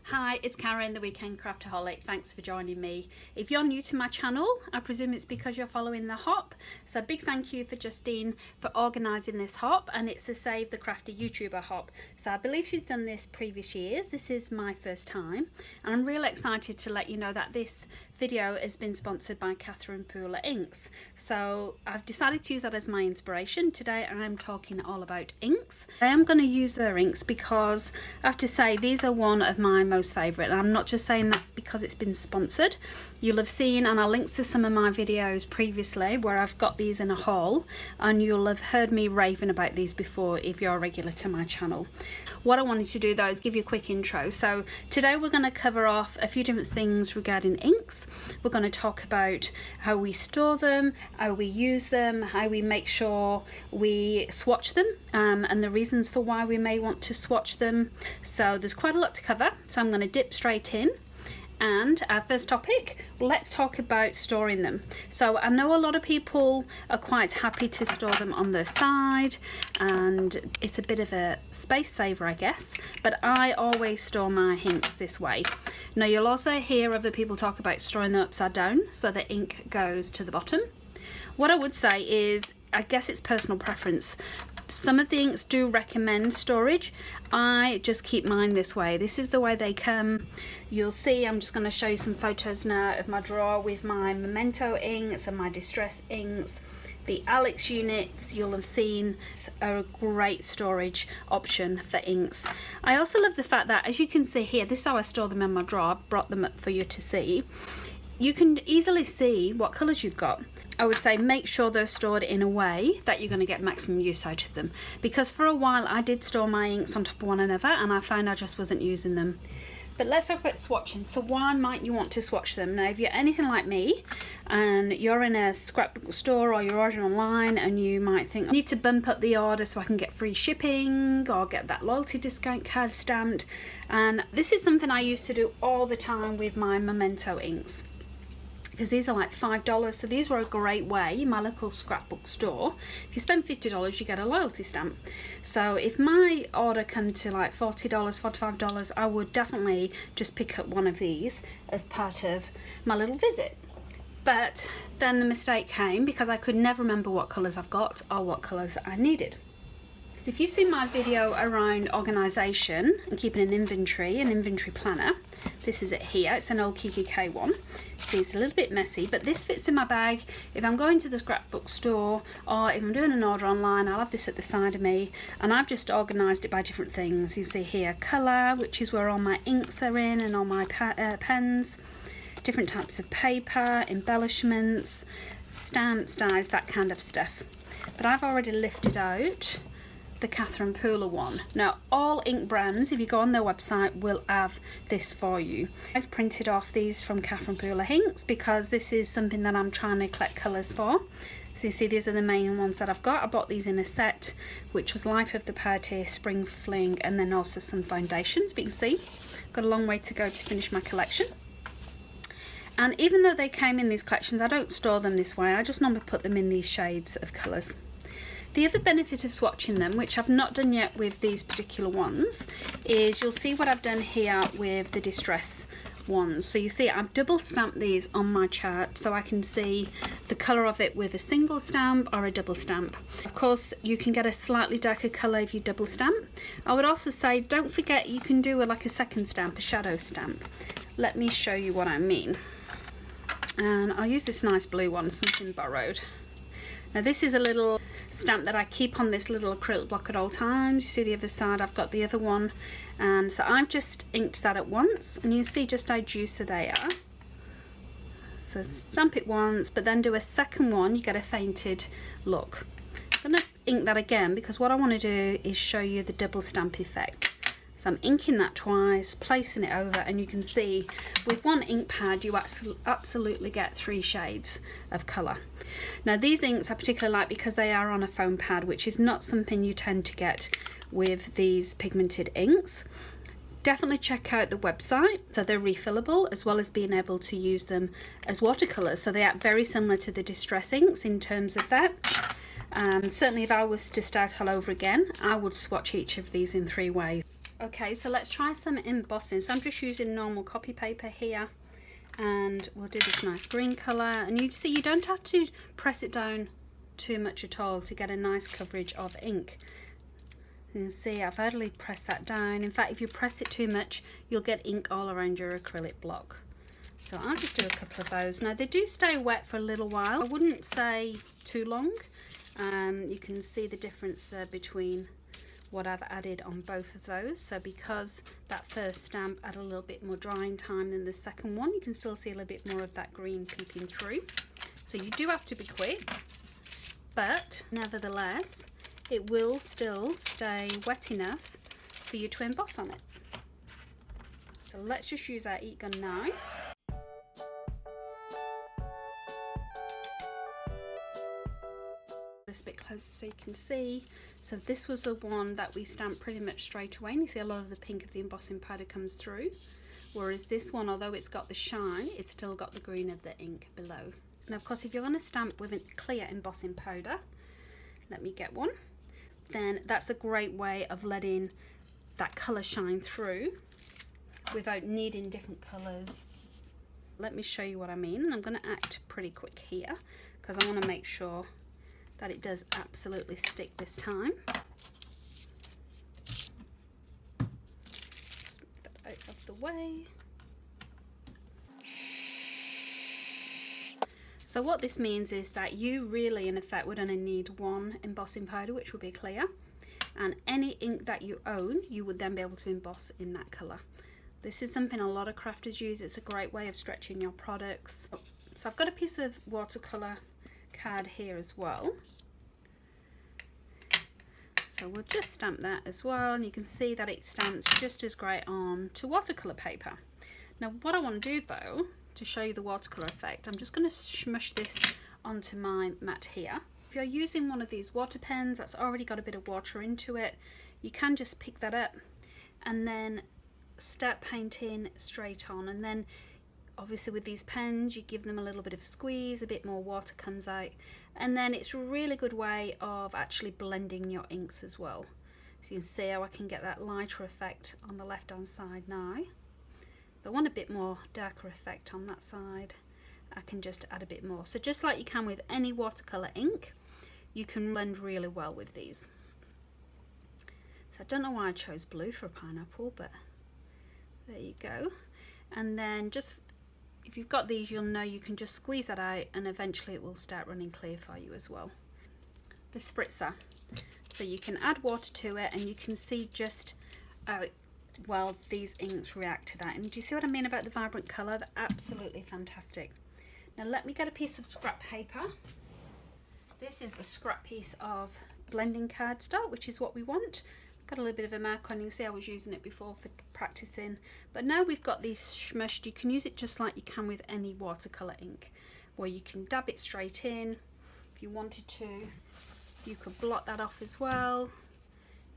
Hi, it's Karen, the Weekend Craftaholic. Thanks for joining me. If you're new to my channel, I presume it's because you're following the hop. So big thank you for Justine for organising this hop, and it's a Save the Crafty YouTuber hop. So I believe she's done this previous years. This is my first time, and I'm really excited to let you know that this video has been sponsored by Catherine Pooler Inks. So I've decided to use that as my inspiration. Today I'm talking all about inks. I am going to use their inks because I have to say these are one of my most favourite, and I'm not just saying that because it's been sponsored. You'll have seen, and I'll link to some of my videos previously where I've got these in a haul, and you'll have heard me raving about these before if you're a regular to my channel. What I wanted to do though is give you a quick intro. So today we're going to cover off a few different things regarding inks. We're going to talk about how we store them, how we use them, how we make sure we swatch them, and the reasons for why we may want to swatch them. So there's quite a lot to cover, so I'm going to dip straight in. And our first topic, let's talk about storing them. So I know a lot of people are quite happy to store them on their side, and it's a bit of a space saver, I guess, but I always store my inks this way. Now you'll also hear other people talk about storing them upside down so the ink goes to the bottom. What I would say is, I guess it's personal preference. Some of the inks do recommend storage. I just keep mine this way. This is the way they come. You'll see, I'm just going to show you some photos now of my drawer with my Memento inks and my Distress inks. The Alex units, you'll have seen, are a great storage option for inks. I also love the fact that, as you can see here, this is how I store them in my drawer. I've brought them up for you to see. You can easily see what colours you've got. I would say make sure they're stored in a way that you're going to get maximum use out of them, because for a while I did store my inks on top of one another and I found I just wasn't using them. But let's talk about swatching. So why might you want to swatch them? Now if you're anything like me and you're in a scrapbook store or you're ordering online and you might think I need to bump up the order so I can get free shipping or get that loyalty discount card stamped, and this is something I used to do all the time with my Memento inks, because these are like $5, so these were a great way in my local scrapbook store. If you spend $50 you get a loyalty stamp. So if my order come to like $40, $45, I would definitely just pick up one of these as part of my little visit. But then the mistake came because I could never remember what colours I've got or what colours I needed. If you've seen my video around organisation and keeping an inventory planner, this is it here. It's an old Kiki K one. See, it's a little bit messy, but this fits in my bag. If I'm going to the scrapbook store or if I'm doing an order online, I'll have this at the side of me, and I've just organised it by different things. You see here colour, which is where all my inks are in and all my pens, different types of paper, embellishments, stamps, dies, that kind of stuff. But I've already lifted out the Catherine Pooler one. Now all ink brands, if you go on their website, will have this for you. I've printed off these from Catherine Pooler inks because this is something that I'm trying to collect colours for. So you see these are the main ones that I've got. I bought these in a set, which was Life of the Party, Spring Fling, and then also some foundations. But you can see got a long way to go to finish my collection. And even though they came in these collections, I don't store them this way. I just normally put them in these shades of colours. The other benefit of swatching them, which I've not done yet with these particular ones, is you'll see what I've done here with the Distress ones. So you see I've double stamped these on my chart so I can see the colour of it with a single stamp or a double stamp. Of course you can get a slightly darker colour if you double stamp. I would also say don't forget you can do like a second stamp, a shadow stamp. Let me show you what I mean. And I'll use this nice blue one, something borrowed. Now this is a little stamp that I keep on this little acrylic block at all times. You see the other side, I've got the other one, and so I've just inked that at once, and you see just how juicy they are. So stamp it once, but then do a second one, you get a fainted look. I'm going to ink that again because what I want to do is show you the double stamp effect. So I'm inking that twice, placing it over, and you can see with one ink pad you absolutely get 3 shades of colour. Now these inks I particularly like because they are on a foam pad, which is not something you tend to get with these pigmented inks. Definitely check out the website. So they're refillable, as well as being able to use them as watercolours. So they are very similar to the Distress inks in terms of that. Certainly if I was to start all over again, I would swatch each of these in 3 ways. Okay, so let's try some embossing. So I'm just using normal copy paper here, and we'll do this nice green colour. And you see, you don't have to press it down too much at all to get a nice coverage of ink. You can see I've hardly pressed that down. In fact, if you press it too much, you'll get ink all around your acrylic block. So I'll just do a couple of those. Now they do stay wet for a little while. I wouldn't say too long. You can see the difference there between what I've added on both of those. So because that first stamp had a little bit more drying time than the second one, you can still see a little bit more of that green peeping through. So you do have to be quick, but nevertheless it will still stay wet enough for you to emboss on it. So let's just use our heat gun now. This bit closer so you can see. So this was the one that we stamped pretty much straight away, and you see a lot of the pink of the embossing powder comes through, whereas this one, although it's got the shine, it's still got the green of the ink below. Now of course, if you're going to stamp with a clear embossing powder, let me get one, then that's a great way of letting that colour shine through without needing different colours. Let me show you what I mean, and I'm going to act pretty quick here because I want to make sure that it does absolutely stick this time. Just move that out of the way. So what this means is that you really in effect would only need one embossing powder, which would be clear, and any ink that you own you would then be able to emboss in that colour. This is something a lot of crafters use. It's a great way of stretching your products. So I've got a piece of watercolour card here as well, so we'll just stamp that as well, and you can see that it stamps just as great on to watercolour paper. Now what I want to do though, to show you the watercolour effect, I'm just going to smush this onto my mat here. If you're using one of these water pens that's already got a bit of water into it, you can just pick that up and then start painting straight on, and then obviously with these pens you give them a little bit of a squeeze, a bit more water comes out, and then it's a really good way of actually blending your inks as well. So you can see how I can get that lighter effect on the left hand side now. If I want a bit more darker effect on that side, I can just add a bit more. So just like you can with any watercolour ink, you can blend really well with these. So I don't know why I chose blue for a pineapple, but there you go. And then just, if you've got these, you'll know you can just squeeze that out and eventually it will start running clear for you as well. The spritzer. So you can add water to it and you can see just well these inks react to that. And do you see what I mean about the vibrant colour? They're absolutely fantastic. Now let me get a piece of scrap paper. This is a scrap piece of blending cardstock, which is what we want. Got a little bit of a mark on, you can see I was using it before for practicing, but now we've got these smushed, you can use it just like you can with any watercolour ink, where you can dab it straight in. If you wanted to, you could blot that off as well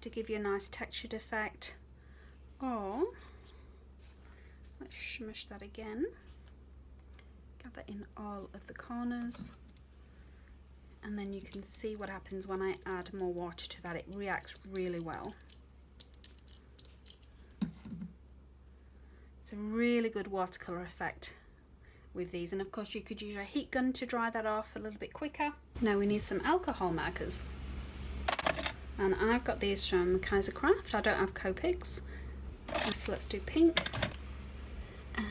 to give you a nice textured effect, or let's smush that again, gather in all of the corners. And then you can see what happens when I add more water to that. It reacts really well. It's a really good watercolour effect with these, and of course you could use your heat gun to dry that off a little bit quicker. Now we need some alcohol markers, and I've got these from Kaiser Craft. I don't have Copics, so let's do pink, and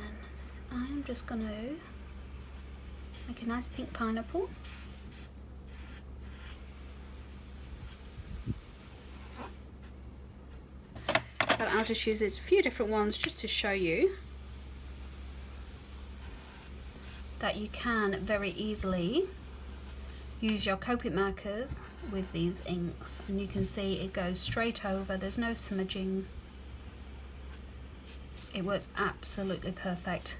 I am just going to make a nice pink pineapple. But I'll just use a few different ones just to show you that you can very easily use your Copic markers with these inks, and you can see it goes straight over, there's no smudging. It works absolutely perfect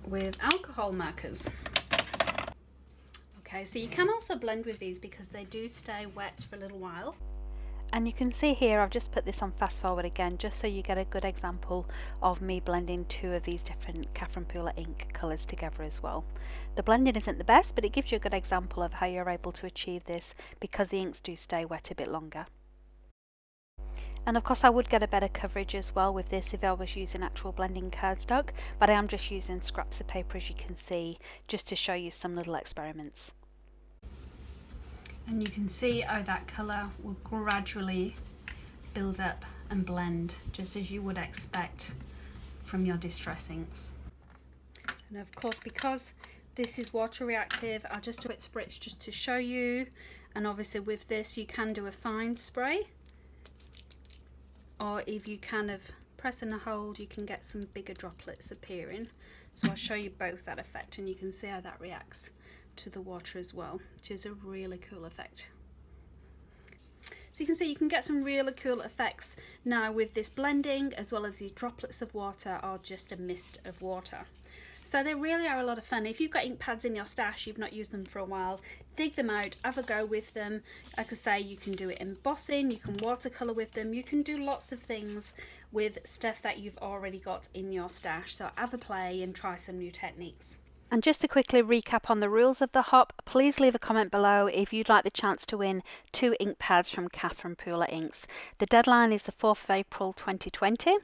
with alcohol markers. Okay, so you can also blend with these because they do stay wet for a little while. And you can see here I've just put this on fast forward again just so you get a good example of me blending two of these different Catherine Pooler ink colours together as well. The blending isn't the best, but it gives you a good example of how you're able to achieve this because the inks do stay wet a bit longer. And of course I would get a better coverage as well with this if I was using actual blending cardstock, but I am just using scraps of paper, as you can see, just to show you some little experiments. And you can see how that colour will gradually build up and blend, just as you would expect from your distress inks. And of course, because this is water reactive, I'll just do it spritz just to show you. And obviously with this you can do a fine spray, or if you kind of press and hold, you can get some bigger droplets appearing. So I'll show you both that effect, and you can see how that reacts to the water as well, which is a really cool effect. So you can see you can get some really cool effects now with this blending, as well as these droplets of water or just a mist of water. So they really are a lot of fun. If you've got ink pads in your stash, you've not used them for a while, dig them out, have a go with them. Like I say, you can do it embossing, you can watercolour with them, you can do lots of things with stuff that you've already got in your stash. So have a play and try some new techniques. And just to quickly recap on the rules of the hop, please leave a comment below if you'd like the chance to win 2 ink pads from Catherine Pooler Inks. The deadline is the 4th of April 2020,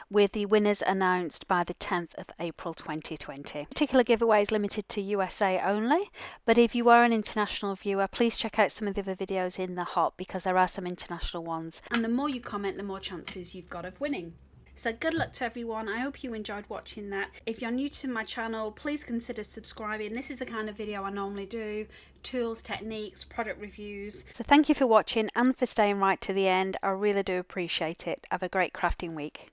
with the winners announced by the 10th of April 2020. Particular giveaway is limited to USA only, but if you are an international viewer, please check out some of the other videos in the hop, because there are some international ones. And the more you comment, the more chances you've got of winning. So good luck to everyone. I hope you enjoyed watching that. If you're new to my channel, please consider subscribing. This is the kind of video I normally do: tools, techniques, product reviews. So thank you for watching and for staying right to the end. I really do appreciate it. Have a great crafting week.